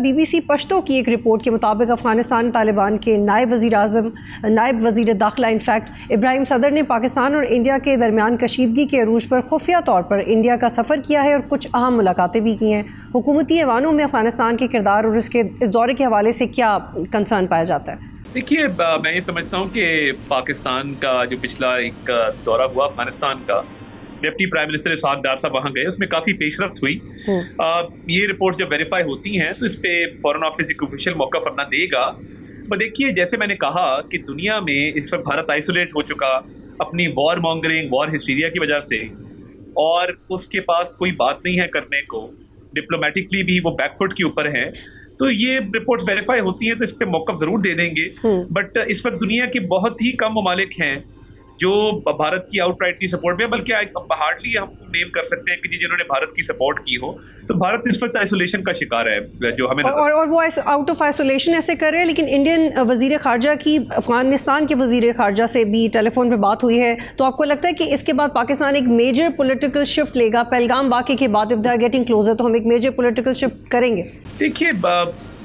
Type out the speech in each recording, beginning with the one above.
BBC Pashto की एक report के मुताबिक अफगानिस्तान तालिबान के नायब वज़ीर दाखिला इनफैक्ट इब्राहिम सदर ने पाकिस्तान और इंडिया के दरमियान कशीदगी के अरूज पर खुफिया तौर पर इंडिया का सफ़र किया है और कुछ अहम मुलाकातें भी की हैं। हुकूमती ऐवानों में अफगानिस्तान के किरदार और इस दौरे के हवाले से क्या कंसर्न पाया जाता है? देखिए, मैं ये समझता हूँ कि पाकिस्तान का जो पिछला एक दौरा हुआ अफगानिस्तान का, डिप्टी प्राइम मिनिस्टर इसहाक डार साहब वहाँ गए, उसमें काफ़ी पेशरफ्त हुई। ये रिपोर्ट जब वेरीफाई होती हैं तो इस पर फॉरेन ऑफिस एक ऑफिशियल मौका फरना देगा। पर देखिए, जैसे मैंने कहा कि दुनिया में इस वक्त भारत आइसोलेट हो चुका अपनी वॉर मॉन्गरिंग, वॉर हिस्टीरिया की वजह से, और उसके पास कोई बात नहीं है करने को, डिप्लोमेटिकली भी वो बैकफुट के ऊपर है। तो ये रिपोर्ट वेरीफाई होती है तो इस पर मौका जरूर दे देंगे। बट इस वक्त दुनिया के बहुत ही कम ममालिक हैं जो भारत की आउटराइटली सपोर्ट में, बल्कि हार्डली हम नेम कर सकते हैं कि जिन्होंने भारत की सपोर्ट की हो। तो भारत इस वक्त आइसोलेशन का शिकार है जो हमें और वो आउट ऑफ आइसोलेशन ऐसे कर रहे हैं। लेकिन इंडियन वजीर खारजा की अफगानिस्तान के वजीर खारजा से भी टेलीफोन पे बात हुई है। तो आपको लगता है कि इसके बाद पाकिस्तान एक मेजर पॉलिटिकल शिफ्ट लेगा? पहलगाम वाक़े के बाद if they are getting closer तो हम एक मेजर पॉलिटिकल शिफ्ट करेंगे? देखिए,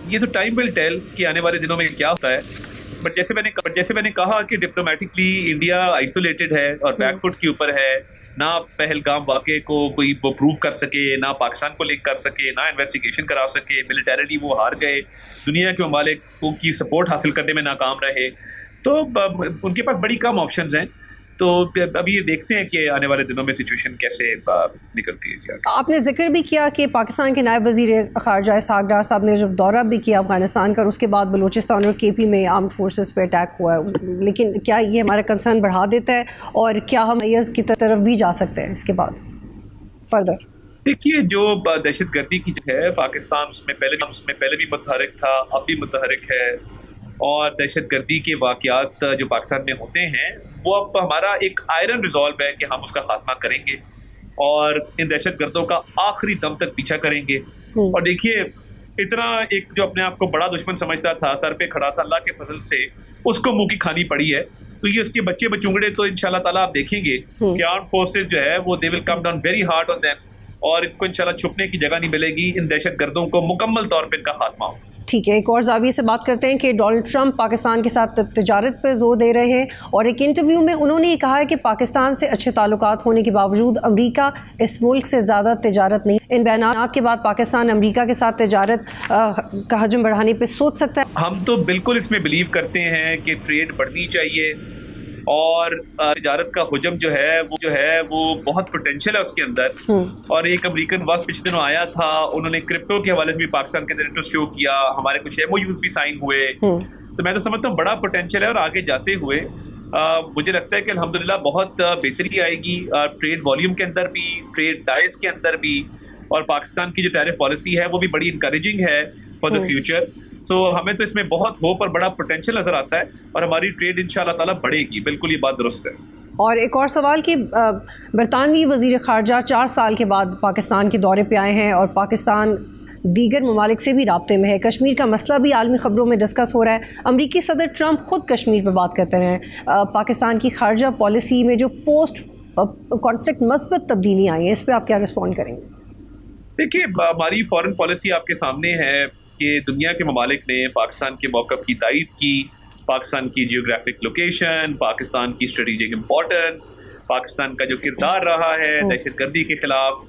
ये तो टाइम विल टेल कि आने वाले दिनों में क्या होता है। बट जैसे मैंने कहा कि डिप्लोमेटिकली इंडिया आइसोलेटेड है और बैकफुट के ऊपर है। ना पहलगाम वाक़े को कोई वो प्रूव कर सके, ना पाकिस्तान को लिंक कर सके, ना इन्वेस्टिगेशन करा सके। मिलिटरीली वो हार गए, दुनिया के ममालिक की सपोर्ट हासिल करने में नाकाम रहे। तो उनके पास बड़ी कम ऑप्शंस हैं। तो अभी ये देखते हैं कि आने वाले दिनों में सिचुएशन कैसे निकलती है। आपने जिक्र भी किया कि पाकिस्तान के नायब वज़ीर खारजा इसहाक डार साहब ने जब दौरा भी किया अफगानिस्तान का, उसके बाद बलूचिस्तान और KP में आर्म फोर्सेस पे अटैक हुआ है। लेकिन क्या ये हमारा कंसर्न बढ़ा देता है और क्या हम IS की तरफ भी जा सकते हैं इसके बाद फर्दर? देखिए, जो दहशत गर्दी की जो है पाकिस्तान में पहले भी मुतहरिक था, अब भी मुतहरिक है। और दहशत गर्दी के वाक़यात जो पाकिस्तान में होते हैं वो अब हमारा एक आयरन रिजॉल्व है कि हम उसका खात्मा करेंगे और इन दहशत गर्दों का आखिरी दम तक पीछा करेंगे। और देखिए, इतना एक जो अपने आप को बड़ा दुश्मन समझता था, सर पे खड़ा था, अल्लाह के फजल से उसको मुंह की खानी पड़ी है। तो ये उसके बच्चे बचूंगड़े तो इंशाल्लाह ताला आप देखेंगे कि आर्म फोर्सेज जो है वो they will come down very hard on them और इनको इंशाल्लाह छुपने की जगह नहीं मिलेगी। इन दहशत गर्दों को मुकम्मल तौर पर इनका खात्मा हो। ठीक है, एक और जाविये से बात करते हैं कि डोनाल्ड ट्रंप पाकिस्तान के साथ तिजारत पर जोर दे रहे हैं और एक इंटरव्यू में उन्होंने ये कहा है कि पाकिस्तान से अच्छे ताल्लुकात होने के बावजूद अमेरिका इस मुल्क से ज़्यादा तिजारत नहीं। इन बयानात के बाद पाकिस्तान अमेरिका के साथ तिजारत का हजम बढ़ाने पर सोच सकता है? हम तो बिल्कुल इसमें बिलीव करते हैं कि ट्रेड बढ़नी चाहिए और तिजारत का हुजम जो है वो बहुत पोटेंशियल है उसके अंदर। और एक अमेरिकन वक्त पिछले दिनों आया था, उन्होंने क्रिप्टो के हवाले से भी पाकिस्तान के अंदर इंटरेस्ट शो किया, हमारे कुछ MOUs भी साइन हुए। तो मैं तो समझता हूँ बड़ा पोटेंशियल है और आगे जाते हुए मुझे लगता है कि अल्हम्दुलिल्लाह बहुत बेहतरी आएगी ट्रेड वॉल्यूम के अंदर भी, ट्रेड डाइस के अंदर भी। और पाकिस्तान की जो टैरिफ पॉलिसी है वो भी बड़ी इंकरेजिंग है फॉर द फ्यूचर। सो हमें तो इसमें बहुत होप और बड़ा पोटेंशियल नजर आता है और हमारी ट्रेड इंशाल्लाह ताला बढ़ेगी। बिल्कुल ये बात दुरुस्त है। और एक और सवाल कि बरतानवी वज़ीर खारजा 4 साल के बाद पाकिस्तान के दौरे पे आए हैं और पाकिस्तान दीगर ममालिक से भी राब्ते में है। कश्मीर का मसला भी आलमी ख़बरों में डिस्कस हो रहा है। अमरीकी सदर ट्रंप खुद कश्मीर पर बात करते रहे। पाकिस्तान की खारजा पॉलिसी में जो पोस्ट कॉन्फ्लिक्ट मस्बत तब्दीलियाँ आई हैं, इस पर आप क्या रिस्पॉन्ड करेंगे? देखिए, हमारी फॉरेन पॉलिसी आपके सामने है कि दुनिया के ममालिक ने पाकिस्तान के मौक़िफ़ की तायीद की, पाकिस्तान की जियोग्राफिक लोकेशन, पाकिस्तान की स्ट्रेटेजिक इम्पोर्टेंस, पाकिस्तान का जो किरदार रहा है दहशत गर्दी के खिलाफ,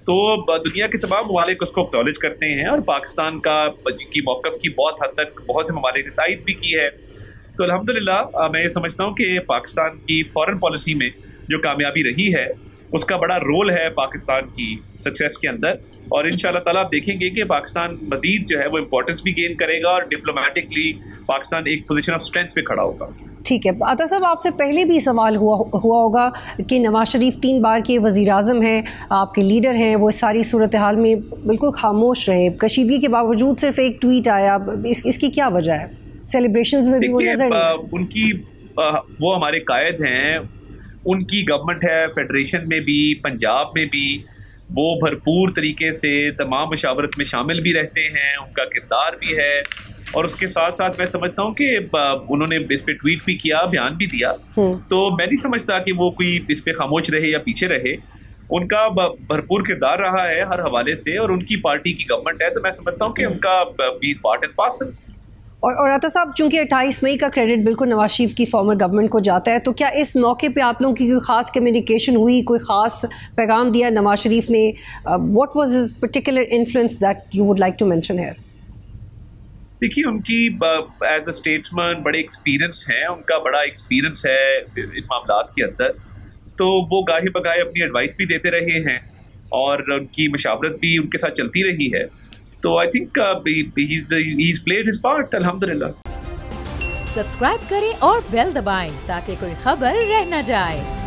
तो दुनिया के तमाम ममालिक उसको एक्नॉलेज करते हैं और पाकिस्तान की मौक़िफ़ की बहुत हद तक बहुत से ममालिक ने तायीद भी की है। तो अल्हम्दुलिल्लाह मैं ये समझता हूँ कि पाकिस्तान की फॉरेन पॉलिसी में जो कामयाबी रही है उसका बड़ा रोल है पाकिस्तान की सक्सेस के अंदर। और इंशाल्लाह ताला आप देखेंगे कि पाकिस्तान मजीद जो है वो इम्पोर्टेंस भी गेन करेगा और डिप्लोमेटिकली पाकिस्तान एक पोजीशन ऑफ स्ट्रेंथ पे खड़ा होगा। ठीक है, अता साहब आपसे पहले भी सवाल हुआ होगा कि नवाज शरीफ 3 बार के वज़ीर आज़म हैं, आपके लीडर हैं, वो इस सारी सूरत हाल में बिल्कुल खामोश रहे, कशीदगी के बावजूद सिर्फ एक ट्वीट आया। इसकी क्या वजह है? सेलिब्रेशंस में भी वो नजर उनकी वो हमारे कायद हैं, उनकी गवर्नमेंट है फेडरेशन में भी, पंजाब में भी, वो भरपूर तरीके से तमाम मशावरत में शामिल भी रहते हैं, उनका किरदार भी है। और उसके साथ साथ मैं समझता हूँ कि उन्होंने इस पे ट्वीट भी किया, बयान भी दिया। तो मैं नहीं समझता कि वो कोई इस पे खामोश रहे या पीछे रहे। उनका भरपूर किरदार रहा है हर हवाले से, और उनकी पार्टी की गवर्नमेंट है, तो मैं समझता हूँ कि उनका बी पार्ट एंड पार्सल। और अता साहब, चूंकि 28 मई का क्रेडिट बिल्कुल नवाज शरीफ की फॉर्मर गवर्नमेंट को जाता है, तो क्या इस मौके पे आप लोगों की कोई ख़ास कम्युनिकेशन हुई, कोई ख़ास पैगाम दिया नवाज शरीफ ने? What was his particular influence that you would like to mention here? देखिए, उनकी एज अ स्टेट्समैन बड़े एक्सपीरियंस्ड हैं, उनका बड़ा एक्सपीरियंस है इन मामलात के अंदर, तो वो गाहे बगाहे अपनी एडवाइस भी देते रहे हैं और उनकी मशावरत भी उनके साथ चलती रही है। तो I think he's played his part, अल्हम्दुलिल्लाह। सब्सक्राइब करें और बेल दबाएं ताकि कोई खबर रह न जाए।